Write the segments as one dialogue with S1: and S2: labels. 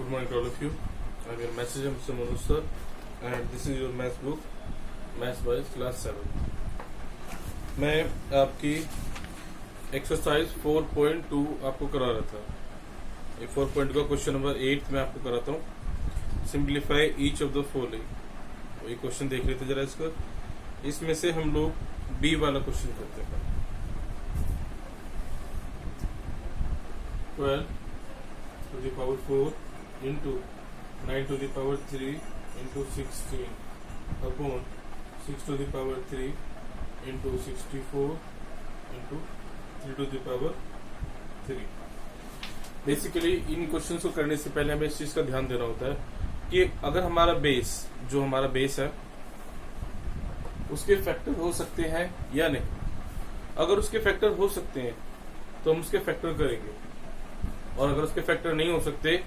S1: Good morning to all of you. I'm your maths teacher, Mr. Manoj sir, and this is your maths book, Maths Boys Class 7. मैं आपकी exercise 4.2 आपको करा रहा था. ये 4.2 का क्वेश्चन नंबर 8 मैं आपको कराता हूँ. Simplify each of the following. ये क्वेश्चन देख लेते जरा इसका. इसमें से हम लोग बी वाला क्वेश्चन करते हैं. 12 to the power 4 into 9 to the power 3 into 16 upon 6 to the power 3 into 64 into 3 to the power 3. Basically in questions को करने से पहले हमें इस चीज का ध्यान देना होता है कि अगर हमारा बेस जो हमारा बेस है उसके फैक्टर हो सकते हैं या नहीं. अगर उसके फैक्टर हो सकते हैं तो हम उसके फैक्टर करेंगे, और अगर उसके फैक्टर नहीं हो सकते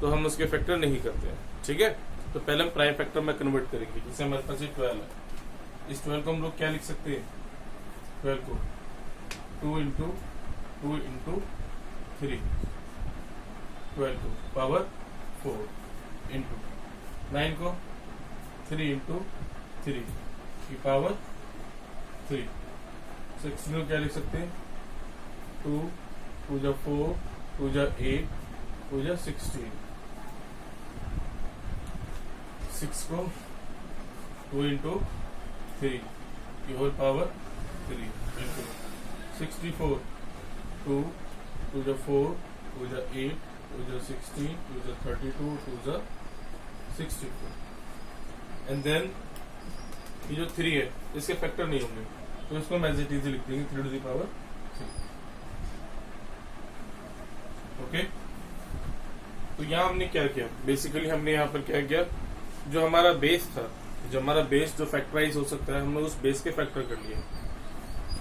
S1: तो हम उसके फैक्टर नहीं करते हैं. ठीक है, तो पहले हम प्राइम फैक्टर में कन्वर्ट करेंगे. जैसे हमारे पास 12 है, इस 12 को हम लोग क्या लिख सकते हैं? 12 को 2 इंटू 2 इंटू 3, 12 को पावर 4 इंटू 9 को 3 इंटू 3 की पावर 3. 16 को क्या लिख सकते हैं? 2 2 जा 4 2 जा 8 2 जा 16. 6 को 2 इंटू 3 की होल पावर 3 इंटू 64. 2 2 जा 4 2 जा 8 2 जा 16 2 जा 32 2 जा 64. एंड देन ये जो 3 है इसके फैक्टर नहीं होंगे तो इसको हम एज इट इज लिख देंगे 3 टू द पावर 3. ओके, तो यहाँ हमने क्या किया? बेसिकली हमने यहाँ पर क्या किया, जो हमारा बेस था, जो हमारा बेस जो फैक्टराइज हो सकता है, हमने उस बेस के फैक्टर कर लिए.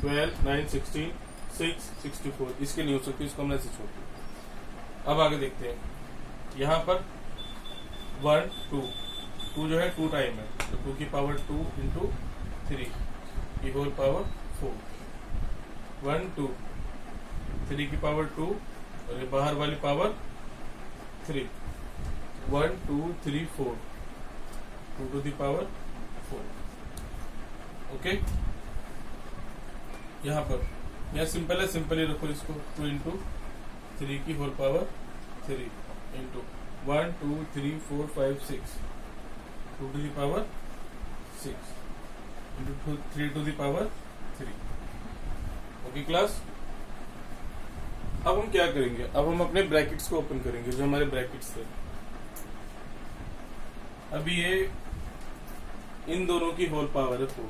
S1: 12 9 16 6 64 इसके नहीं हो सकती, इसको हमने ऐसे छोड़ दिया. अब आगे देखते हैं. यहाँ पर 1 2 जो है 2 टाइम है, तो 2 की पावर 2 इंटू 3 की होल पावर 4. 1 2 3 की पावर 2 और ये बाहर वाली power 3. 1 2 3 4 2 to the power 4. Okay, यहाँ पर यह सिंपल है, सिंपल ही रखो इसको. 2 इंटू 3 की whole power 3 into 1 2 3 4 5 6 2 to the power 6 into 3 to the power 3. Okay class, अब हम क्या करेंगे? अब हम अपने ब्रैकेट्स को ओपन करेंगे, जो हमारे ब्रैकेट्स थे. अभी ये इन दोनों की होल पावर है 4,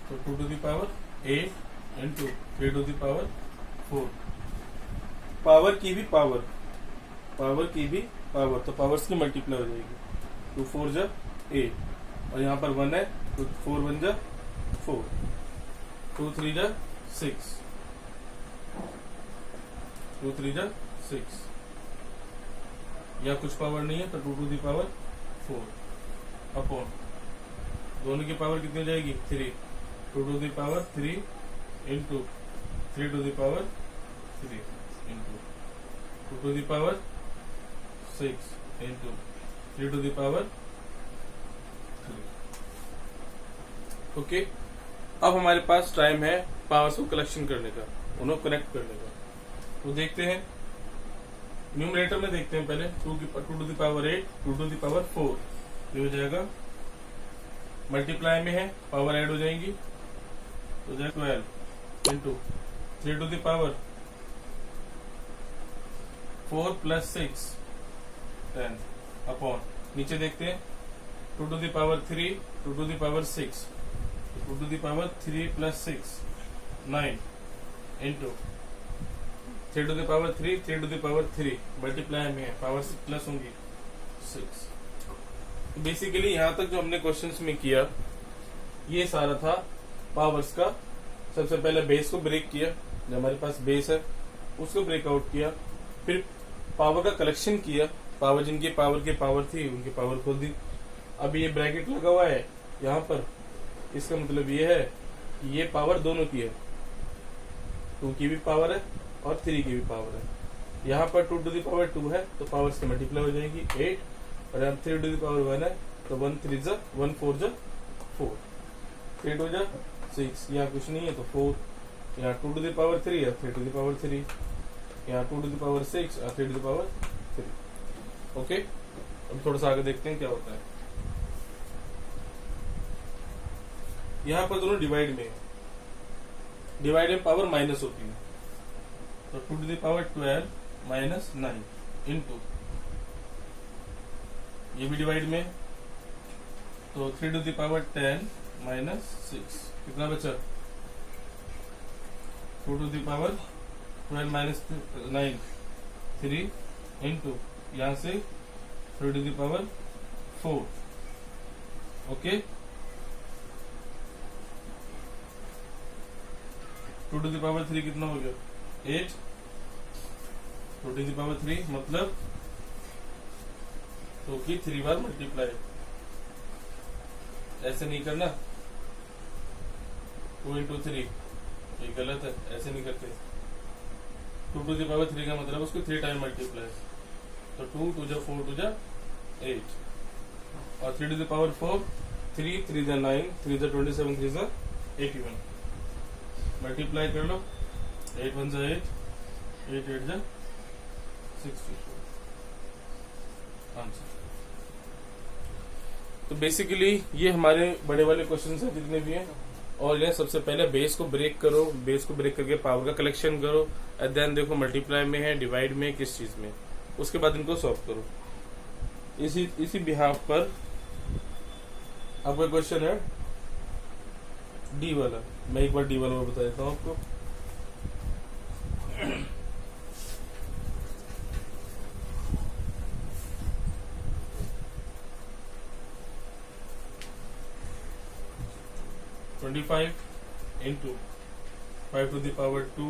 S1: तो 2 to the power 8 into 3 to the power 4. Power की भी पावर, पावर की भी पावर, तो पावर्स की मल्टीप्लाई हो जाएगी. 2 4 जा 8 और यहाँ पर 1 है तो 4 1 जा 4, 2 3 जा 6, 2 3 जा 6. या कुछ पावर नहीं है तो 2 टू द पावर 4 अपॉन दोनों की पावर कितनी हो जाएगी? 3. 2 to the power 3 into 3 to the power 3 into 2 to the power 6 into 3 to the power 3. Okay, अब हमारे पास टाइम है पावर्स को कलेक्शन करने का, उन्हें कनेक्ट करने का. तो देखते हैं, न्यूमरेटर में देखते हैं पहले. 2 to the power 8 2 to the power 4 ये हो जाएगा. मल्टीप्लाई में है, पावर ऐड हो जाएंगी तो जाएगा 12 into 3 to the power 4 plus 6 10 upon नीचे देखते हैं 2 to the power 3 2 to the power 6 2 to the power 3 plus 6 9 into 3 to the power 3 3 to the power 3 multiply में है, पावर 6 प्लस होंगी 6. बेसिकली यहाँ तक जो हमने क्वेश्चंस में किया ये सारा था पावर्स का. सबसे पहले बेस को ब्रेक किया, जो हमारे पास बेस है उसको ब्रेकआउट किया, फिर पावर का कलेक्शन किया. पावर जिनकी पावर की पावर थी उनकी पावर खोल दी. अब ये ब्रैकेट लगा हुआ है यहाँ पर, इसका मतलब ये है कि ये पावर दोनों की है. 2 की भी पावर है और 3 की भी पावर है. यहाँ पर 2 टू द पावर 2 है तो पावर से मल्टीप्लाई हो जाएगी 8, और यहाँ 3 टू द पावर 1 है तो 1 3 जा 1 4 जा 4, 3 2 जा 6, यहाँ कुछ नहीं है तो 4, यहाँ 2 टू द पावर 3 है 3 टू द पावर 3, यहाँ 2 टू द पावर 6 और 3 टू द पावर 3। ओके, अब थोड़ा सा आगे देखते हैं क्या होता है। यहाँ पर दोनों डिवाइड में पावर माइनस होती है, तो 2 to the power 12 minus 9 into, ये भी डिवाइड में, तो 3 टू द पावर 10 माइनस 6, कितना बचा 2 to the power 12 minus 9 3 into, यहाँ से 3 to the power 4। Okay, 2 to the power 3 कितना हो गया 8, 2 टू द पावर 3 मतलब तो कि 3 बार मल्टीप्लाई, ऐसे नहीं करना 2 इंटू 3, ये गलत है, ऐसे नहीं करते। 2 टू द पावर 3 का मतलब उसको 3 टाइम मल्टीप्लाई, तो 2 2 जा 4 2 जा 8, और 3 टू द पावर 4 3 3 जा 9 3 जा 27 3 जा 81, मल्टीप्लाई कर लो, 8 1 जा 8 8 8 जा 64 आंसर। तो बेसिकली ये हमारे बड़े वाले क्वेश्चन हैं जितने भी हैं, और ये सबसे पहले बेस को ब्रेक करो, बेस को ब्रेक करके पावर का कलेक्शन करो, देन देखो मल्टीप्लाई में है, डिवाइड में, किस चीज में, उसके बाद इनको सॉल्व करो। इसी बिहाफ पर आपका क्वेश्चन है डी वाला, मैं एक बार डी वाला बता देता हूँ आपको। (25) into 5 to the power 2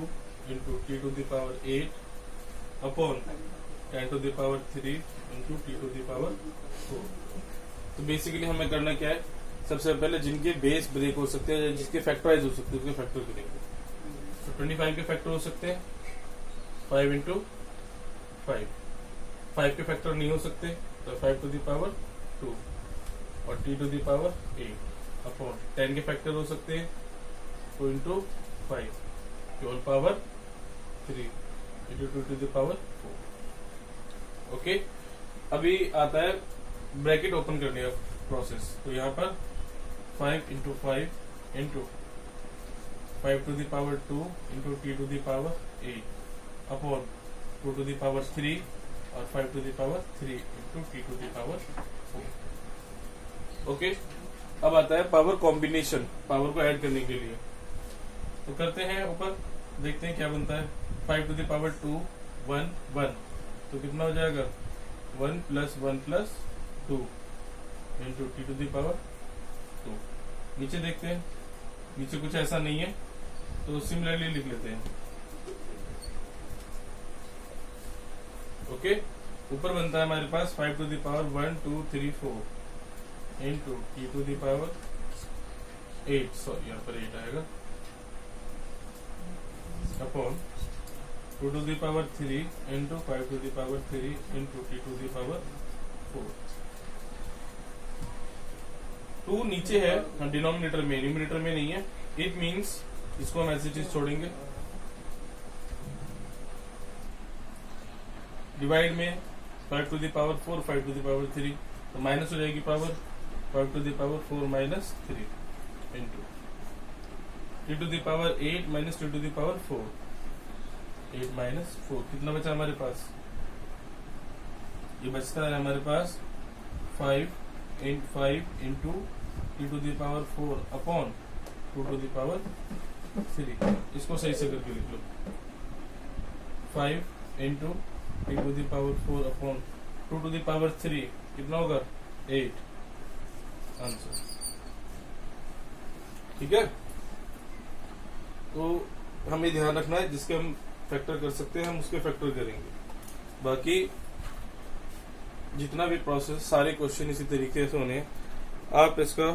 S1: into t to the power 8 upon 10 to the power 3 into t to the power 4। तो बेसिकली हमें करना क्या है, सबसे पहले जिनके बेस ब्रेक हो सकते हैं, जिसके फैक्टराइज हो सकते हैं, उसके फैक्टर करेंगे। तो 25 के फैक्टर हो सकते हैं 5 इंटू 5, 5 के फैक्टर नहीं हो सकते तो 5 टू द पावर 2 और t to the power 8 upon 10 के फैक्टर हो सकते हैं 2 into 5 whole power 3 into 2 to the power 4। Okay, अभी आता है ब्रैकेट ओपन करने का प्रोसेस, तो यहाँ पर 5 into 5 into 5 to the power 2 into T to the power 8 upon 2 to the power 3 और 5 to the power 3 into T to the power 4। Okay, अब आता है पावर कॉम्बिनेशन, पावर को ऐड करने के लिए। तो करते हैं, ऊपर देखते हैं क्या बनता है। 5 टू द पावर 2 1 1, तो कितना हो जाएगा 1 plus 1 plus 2 into T to the power 2। नीचे देखते हैं, नीचे कुछ ऐसा नहीं है तो सिमिलरली लिख लेते हैं। ओके, ऊपर बनता है हमारे पास 5 to the power 1 2 3 4 into T to the power 8, sorry यहाँ पर 8 आएगा, upon 2 to the power 3 into 5 to the power 3 into T to the power 4। 2 नीचे है डिनोमिनेटर में, न्यूमिनेटर में नहीं है, इट मीन्स इसको हम ऐसी चीज छोड़ेंगे। डिवाइड में 5 to the power 4 5 to the power 3, तो माइनस हो जाएगी power 5 to the power 4 minus 3 into T to the power 8 minus T to the power 4, 8 minus 4, कितना बचा हमारे पास, ये बचता है हमारे पास 5 into T to the power 4 upon 2 to the power 3। इसको सही से करके लिख लो, 5 into T to the power 4 upon 2 to the power 3, कितना होगा 8 आंसर। ठीक है, तो हमें ध्यान रखना है जिसके हम फैक्टर कर सकते हैं हम उसके फैक्टर करेंगे। बाकी जितना भी प्रोसेस, सारे क्वेश्चन इसी तरीके से होने। आप इसका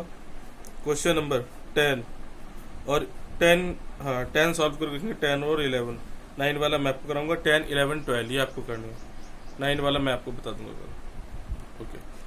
S1: क्वेश्चन नंबर 10 और 10 सॉल्व कर देखेंगे, 10 और 11 9 वाला मैं आपको कराऊंगा, 10, 11, 12 ये आपको करनी है। 9 वाला मैं आपको बता दूंगा। ओके।